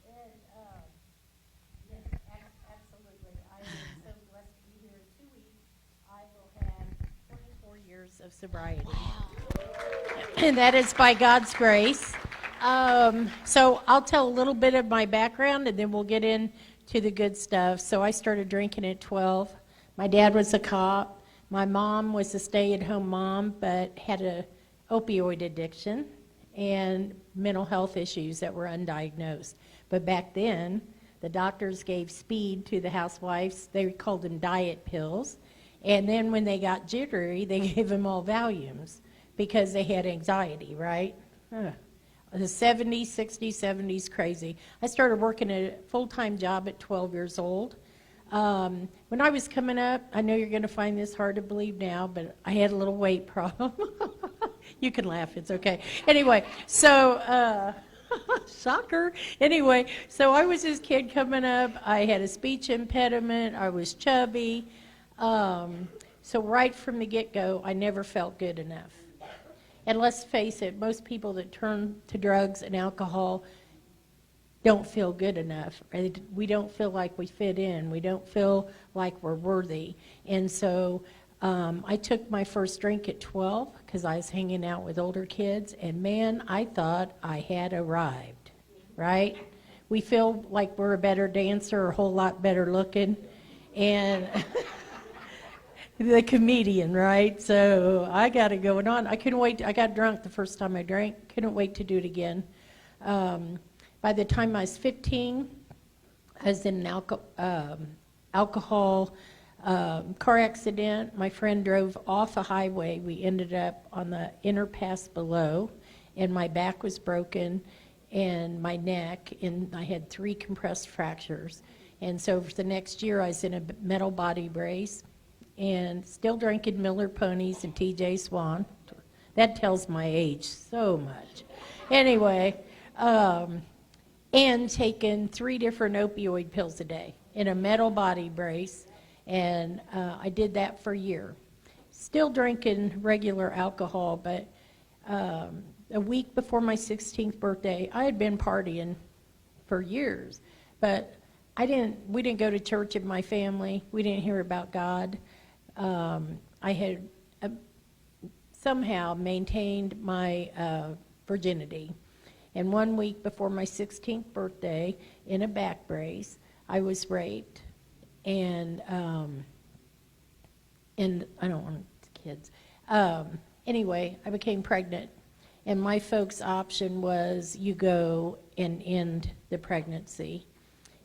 And, yes, absolutely. I am so blessed to be here. In 2 weeks, I will have 24 years of sobriety. And that is by God's grace. So I'll tell a little bit of my background, and then we'll get into the good stuff. So I started drinking at 12. My dad was a cop. My mom was a stay-at-home mom, but had a opioid addiction and mental health issues that were undiagnosed. But back then, the doctors gave speed to the housewives. They called them diet pills. And then when they got jittery, they gave them all Valiums because they had anxiety, right? The 70s, 60s, 70s, crazy. I started working a full-time job at 12 years old. When I was coming up, I know you're going to find this hard to believe now, but I had a little weight problem. You can laugh, it's okay. Anyway, so, shocker. Anyway, so I was this kid coming up. I had a speech impediment. I was chubby. So right from the get-go, I never felt good enough. And let's face it, most people that turn to drugs and alcohol don't feel good enough. Right? We don't feel like we fit in. We don't feel like we're worthy. And so I took my first drink at 12 because I was hanging out with older kids, and man, I thought I had arrived, right? We feel like we're a better dancer, a whole lot better looking, and the comedian, right? So I got it going on. I couldn't wait. I got drunk the first time I drank. Couldn't wait to do it again. By the time I was 15, I was in an alcohol car accident. My friend drove off a highway. We ended up on the inner pass below, and my back was broken, and my neck, and I had 3 compressed fractures. And so for the next year, I was in a metal body brace, and still drinking Miller Ponies and TJ Swan. That tells my age so much. Anyway, and taking 3 different opioid pills a day in a metal body brace, and I did that for a year. Still drinking regular alcohol, but a week before my 16th birthday, I had been partying for years, but we didn't go to church in my family. We didn't hear about God. I had somehow maintained my virginity. And 1 week before my 16th birthday, in a back brace, I was raped. And I don't want kids. Anyway, I became pregnant. And my folks' option was you go and end the pregnancy.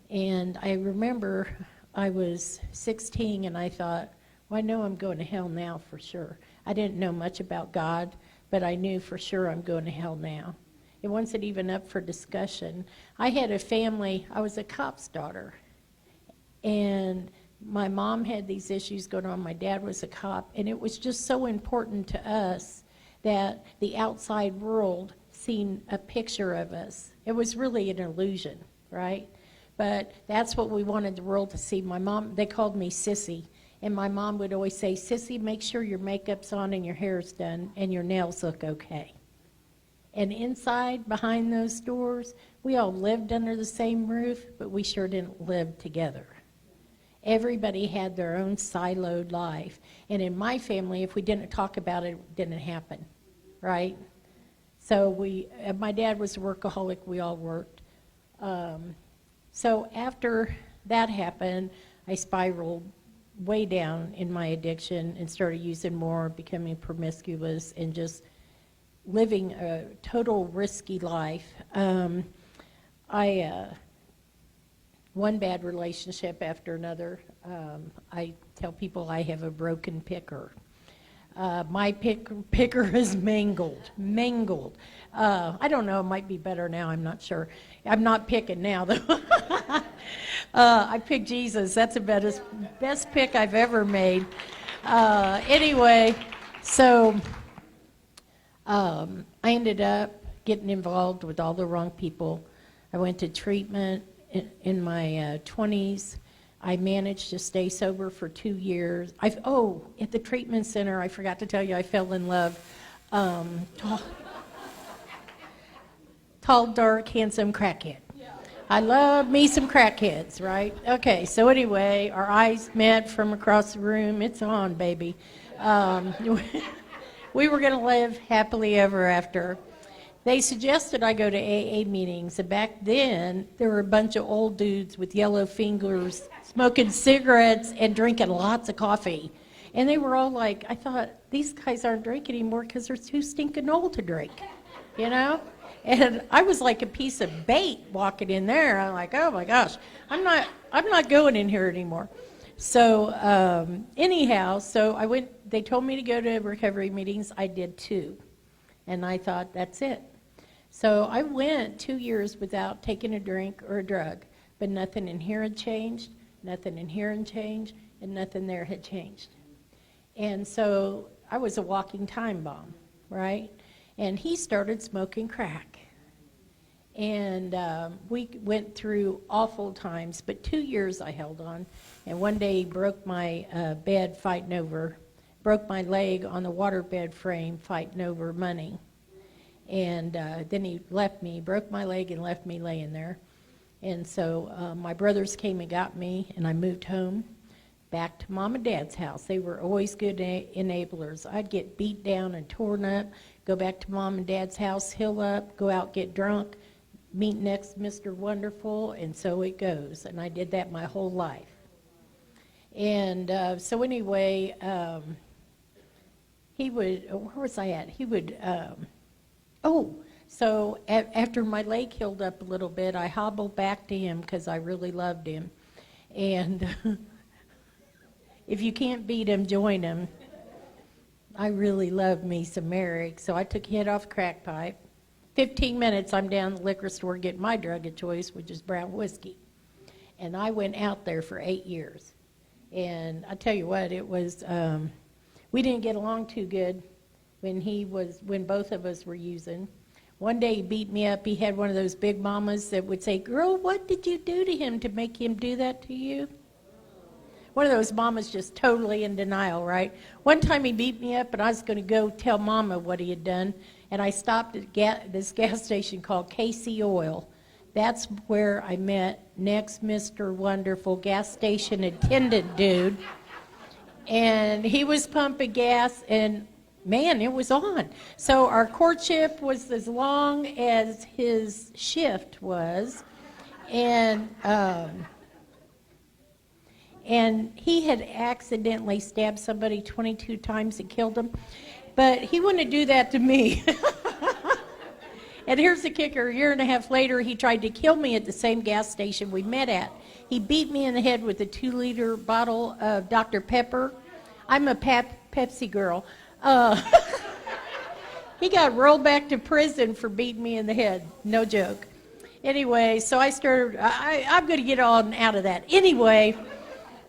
And I remember I was 16 and I thought, well, I know I'm going to hell now for sure. I didn't know much about God, but I knew for sure I'm going to hell now. It wasn't even up for discussion. I had a family, I was a cop's daughter, and my mom had these issues going on. My dad was a cop, and it was just so important to us that the outside world seen a picture of us. It was really an illusion, right? But that's what we wanted the world to see. My mom, they called me Sissy. And my mom would always say, Sissy, make sure your makeup's on and your hair's done and your nails look okay. And inside, behind those doors, we all lived under the same roof, but we sure didn't live together. Everybody had their own siloed life. And in my family, if we didn't talk about it, it didn't happen, right? So my dad was a workaholic, we all worked. So after that happened, I spiraled way down in my addiction and started using more, becoming promiscuous, and just living a total risky life. One bad relationship after another. I tell people I have a broken picker. My picker is mangled. I don't know, it might be better now, I'm not sure. I'm not picking now, though. I picked Jesus. That's the best pick I've ever made. Anyway, so I ended up getting involved with all the wrong people. I went to treatment in my 20s. I managed to stay sober for 2 years. At the treatment center, I forgot to tell you, I fell in love. Tall, dark, handsome crackhead. I love me some crackheads, right? Okay, so anyway, our eyes met from across the room. It's on, baby. Um, we were going to live happily ever after. They suggested I go to AA meetings, and back then, there were a bunch of old dudes with yellow fingers smoking cigarettes and drinking lots of coffee. And they were all like, I thought, these guys aren't drinking anymore because they're too stinking old to drink, you know? And I was like a piece of bait walking in there. I'm like, oh my gosh, I'm not going in here anymore. So anyhow, so I went, they told me to go to recovery meetings. I did 2. And I thought, that's it. So I went 2 years without taking a drink or a drug, but nothing in here had changed, nothing in here had changed, and nothing there had changed. And so I was a walking time bomb, right? And he started smoking crack. And we went through awful times, but 2 years I held on. And one day he broke my bed fighting over, broke my leg on the waterbed frame fighting over money. And then he left me, broke my leg and left me laying there. And so my brothers came and got me, and I moved home back to Mom and Dad's house. They were always good enablers. I'd get beat down and torn up, go back to Mom and Dad's house, heal up, go out, get drunk, meet next Mr. Wonderful, and so it goes. And I did that my whole life. And so anyway, he would, where was I at? He would, so after my leg healed up a little bit, I hobbled back to him because I really loved him. And if you can't beat him, join him. I really love me some Eric, so I took a hit off crack pipe. 15 minutes, I'm down at the liquor store getting my drug of choice, which is brown whiskey. And I went out there for 8 years. And I tell you what, it was, we didn't get along too good when both of us were using. One day he beat me up. He had one of those big mamas that would say, girl, what did you do to him to make him do that to you? One of those mamas just totally in denial, right? One time he beat me up, and I was going to go tell Mama what he had done, and I stopped at this gas station called KC Oil. That's where I met next Mr. Wonderful gas station attendant dude, and he was pumping gas, and man, it was on. So our courtship was as long as his shift was, and he had accidentally stabbed somebody 22 times and killed them. But he wouldn't do that to me. And here's the kicker. A year and a half later, he tried to kill me at the same gas station we met at. He beat me in the head with a 2-liter bottle of Dr. Pepper. I'm a Pepsi girl. He got rolled back to prison for beating me in the head. No joke. Anyway, so I started, I'm going to get on out of that. Anyway,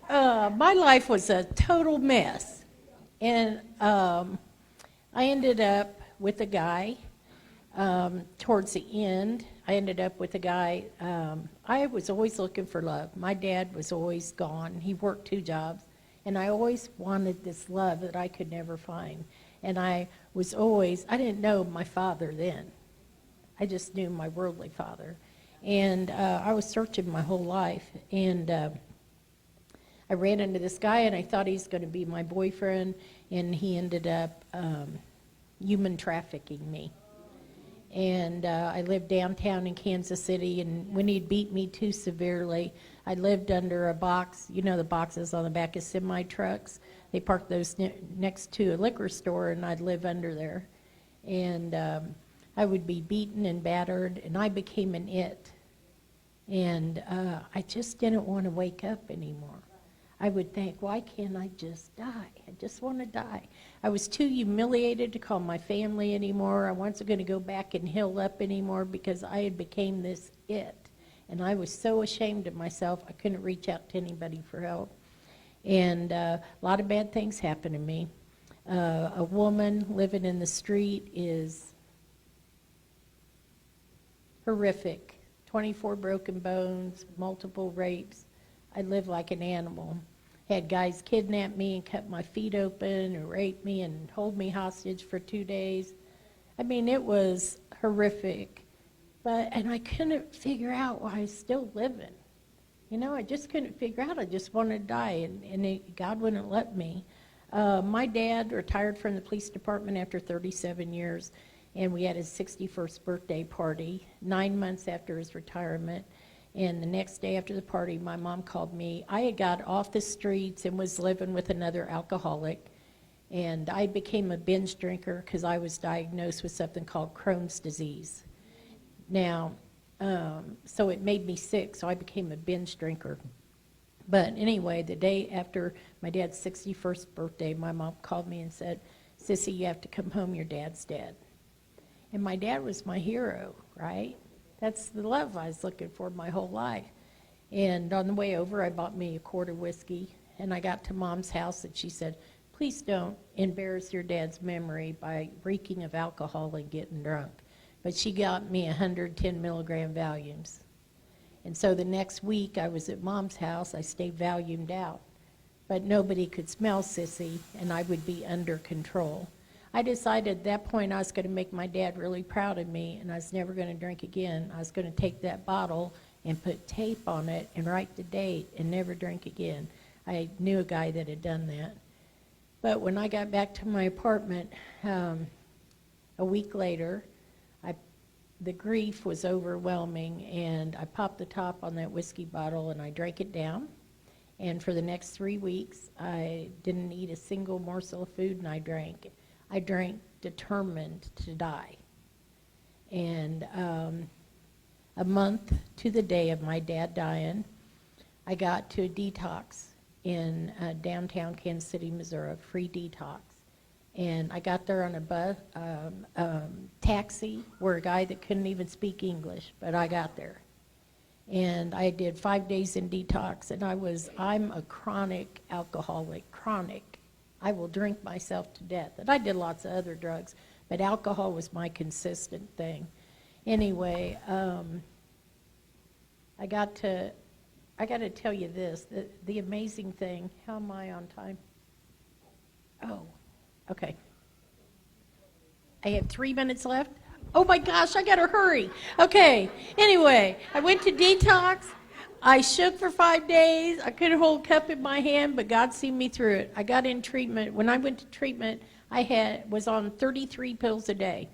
my life was a total mess. And I ended up with a guy towards the end. I ended up with a guy. I was always looking for love. My dad was always gone. He worked 2 jobs. And I always wanted this love that I could never find. And I didn't know my father then. I just knew my worldly father. And I was searching my whole life. And I ran into this guy, and I thought he's going to be my boyfriend. And he ended up human trafficking me. And I lived downtown in Kansas City, and when he'd beat me too severely, I lived under a box, you know the boxes on the back of semi-trucks. They parked those next to a liquor store, and I'd live under there. And I would be beaten and battered, and I became an it. And I just didn't want to wake up anymore. I would think, why can't I just die? I just want to die. I was too humiliated to call my family anymore. I wasn't going to go back and heal up anymore because I had became this it. And I was so ashamed of myself, I couldn't reach out to anybody for help. And a lot of bad things happened to me. A woman living in the street is horrific. 24 broken bones, multiple rapes. I lived like an animal. Had guys kidnap me and cut my feet open and rape me and hold me hostage for 2 days. I mean, it was horrific. And I couldn't figure out why I was still living. I just couldn't figure out. I just wanted to die, and God wouldn't let me. My dad retired from the police department after 37 years, and we had his 61st birthday party 9 months after his retirement. And the next day after the party, my mom called me. I had got off the streets and was living with another alcoholic, and I became a binge drinker because I was diagnosed with something called Crohn's disease. Now, so it made me sick, so I became a binge drinker. But anyway, the day after my dad's 61st birthday, my mom called me and said, "Sissy, you have to come home, your dad's dead." And my dad was my hero, right? That's the love I was looking for my whole life. And on the way over, I bought me a quart of whiskey, and I got to Mom's house, and she said, "Please don't embarrass your dad's memory by reeking of alcohol and getting drunk." But she got me 110 milligram Valiums. And so the next week I was at Mom's house. I stayed Valiumed out. But nobody could smell Sissy, and I would be under control. I decided at that point I was going to make my dad really proud of me, and I was never going to drink again. I was going to take that bottle and put tape on it and write the date and never drink again. I knew a guy that had done that. But when I got back to my apartment a week later, the grief was overwhelming, and I popped the top on that whiskey bottle and I drank it down. And for the next 3 weeks, I didn't eat a single morsel of food, and I drank. I drank determined to die. And a month to the day of my dad dying, I got to a detox in downtown Kansas City, Missouri, a free detox. And I got there on a bus, taxi, where a guy that couldn't even speak English, but I got there. And I did 5 days in detox, and I'm a chronic alcoholic, chronic. I will drink myself to death. And I did lots of other drugs, but alcohol was my consistent thing. Anyway, I got to tell you this, the amazing thing. How am I on time? Oh. Okay. I have 3 minutes left. Oh my gosh, I gotta hurry. Okay, anyway, I went to detox. I shook for 5 days. I couldn't hold a cup in my hand, but God seen me through it. I got in treatment. When I went to treatment, I was on 33 pills a day.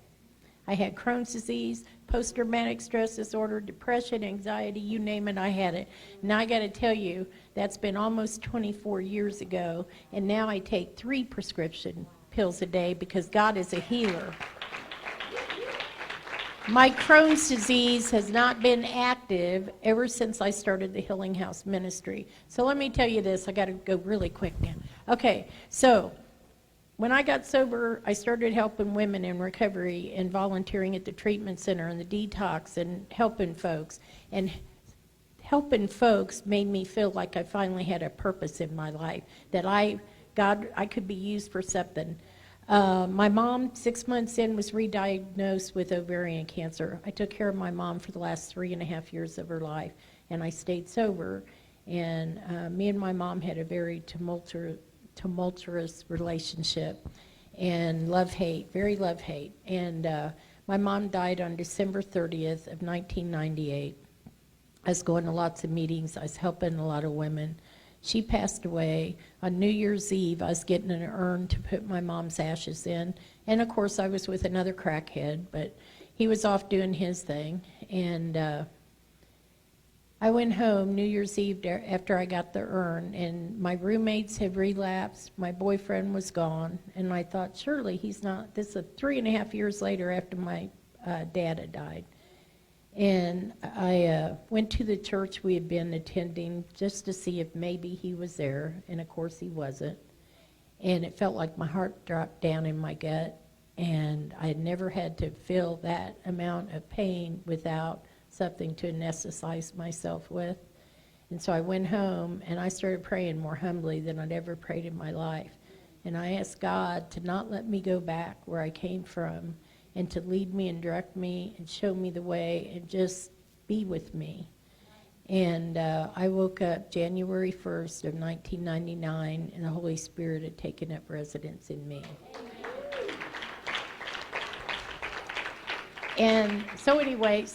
I had Crohn's disease, post-traumatic stress disorder, depression, anxiety, you name it, I had it. Now I gotta tell you, that's been almost 24 years ago, and now I take 3 prescription pills a day because God is a healer. My Crohn's disease has not been active ever since I started the Healing House ministry. So let me tell you this. I got to go really quick now. Okay, so when I got sober, I started helping women in recovery and volunteering at the treatment center and the detox and helping folks. And helping folks made me feel like I finally had a purpose in my life, that I could be used for something. My mom, 6 months in, was re-diagnosed with ovarian cancer. I took care of my mom for the last 3.5 years of her life, and I stayed sober. And me and my mom had a very tumultuous relationship, and love-hate, very love-hate. And my mom died on December 30th of 1998. I was going to lots of meetings. I was helping a lot of women. She passed away on New Year's Eve. I was getting an urn to put my mom's ashes in. And of course, I was with another crackhead, but he was off doing his thing. And I went home New Year's Eve after I got the urn, and my roommates had relapsed. My boyfriend was gone. And I thought, surely he's not. This is 3.5 years later after my dad had died. And I went to the church we had been attending just to see if maybe he was there, and of course he wasn't. And it felt like my heart dropped down in my gut, and I had never had to feel that amount of pain without something to anesthetize myself with. And so I went home, and I started praying more humbly than I'd ever prayed in my life. And I asked God to not let me go back where I came from, and to lead me and direct me and show me the way and just be with me. And I woke up January 1st of 1999, and the Holy Spirit had taken up residence in me. And so anyway,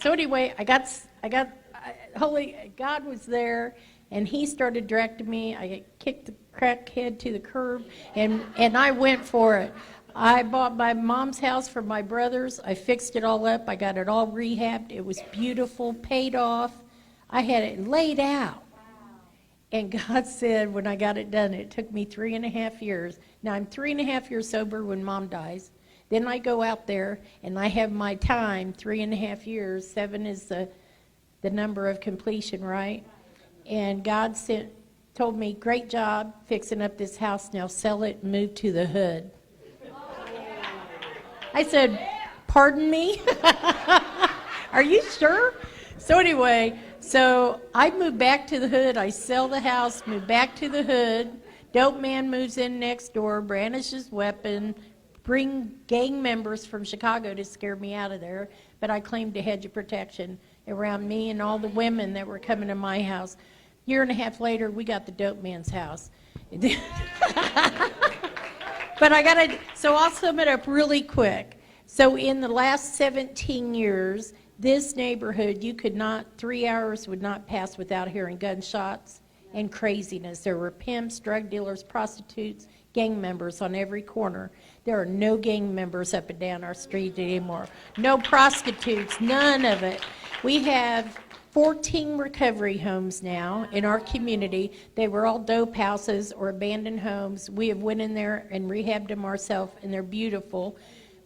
Holy God was there, and He started directing me. I kicked the crackhead to the curb, and I went for it. I bought my mom's house for my brothers. I fixed it all up. I got it all rehabbed. It was beautiful, paid off. I had it laid out. And God said when I got it done, it took me 3.5 years. Now, I'm 3.5 years sober when Mom dies. Then I go out there, and I have my time, 3.5 years. 7 is the number of completion, right? And God told me, great job fixing up this house. Now sell it and move to the hood. I said, pardon me? Are you sure? So anyway, so I moved back to the hood. I sell the house, move back to the hood. Dope man moves in next door, brandishes weapon, bring gang members from Chicago to scare me out of there. But I claimed a hedge of protection around me and all the women that were coming to my house. 1.5 years later, we got the dope man's house. But so I'll sum it up really quick. So in the last 17 years, this neighborhood, 3 hours would not pass without hearing gunshots and craziness. There were pimps, drug dealers, prostitutes, gang members on every corner. There are no gang members up and down our street anymore. No prostitutes, none of it. We have 14 recovery homes now in our community. They were all dope houses or abandoned homes. We have went in there and rehabbed them ourselves, and they're beautiful.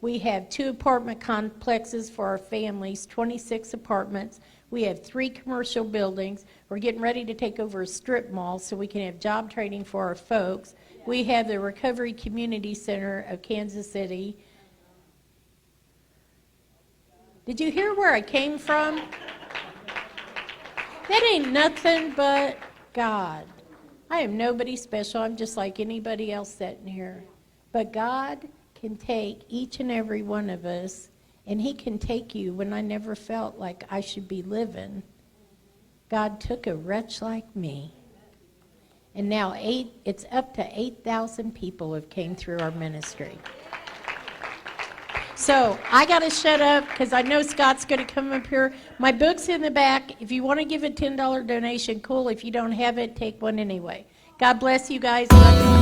We have 2 apartment complexes for our families, 26 apartments. We have 3 commercial buildings. We're getting ready to take over a strip mall so we can have job training for our folks. We have the Recovery Community Center of Kansas City. Did you hear where I came from? That ain't nothing but God. I am nobody special. I'm just like anybody else sitting here. But God can take each and every one of us, and He can take you when I never felt like I should be living. God took a wretch like me. And now it's up to 8,000 people have came through our ministry. So I got to shut up because I know Scott's going to come up here. My book's in the back. If you want to give a $10 donation, cool. If you don't have it, take one anyway. God bless you guys. Love you.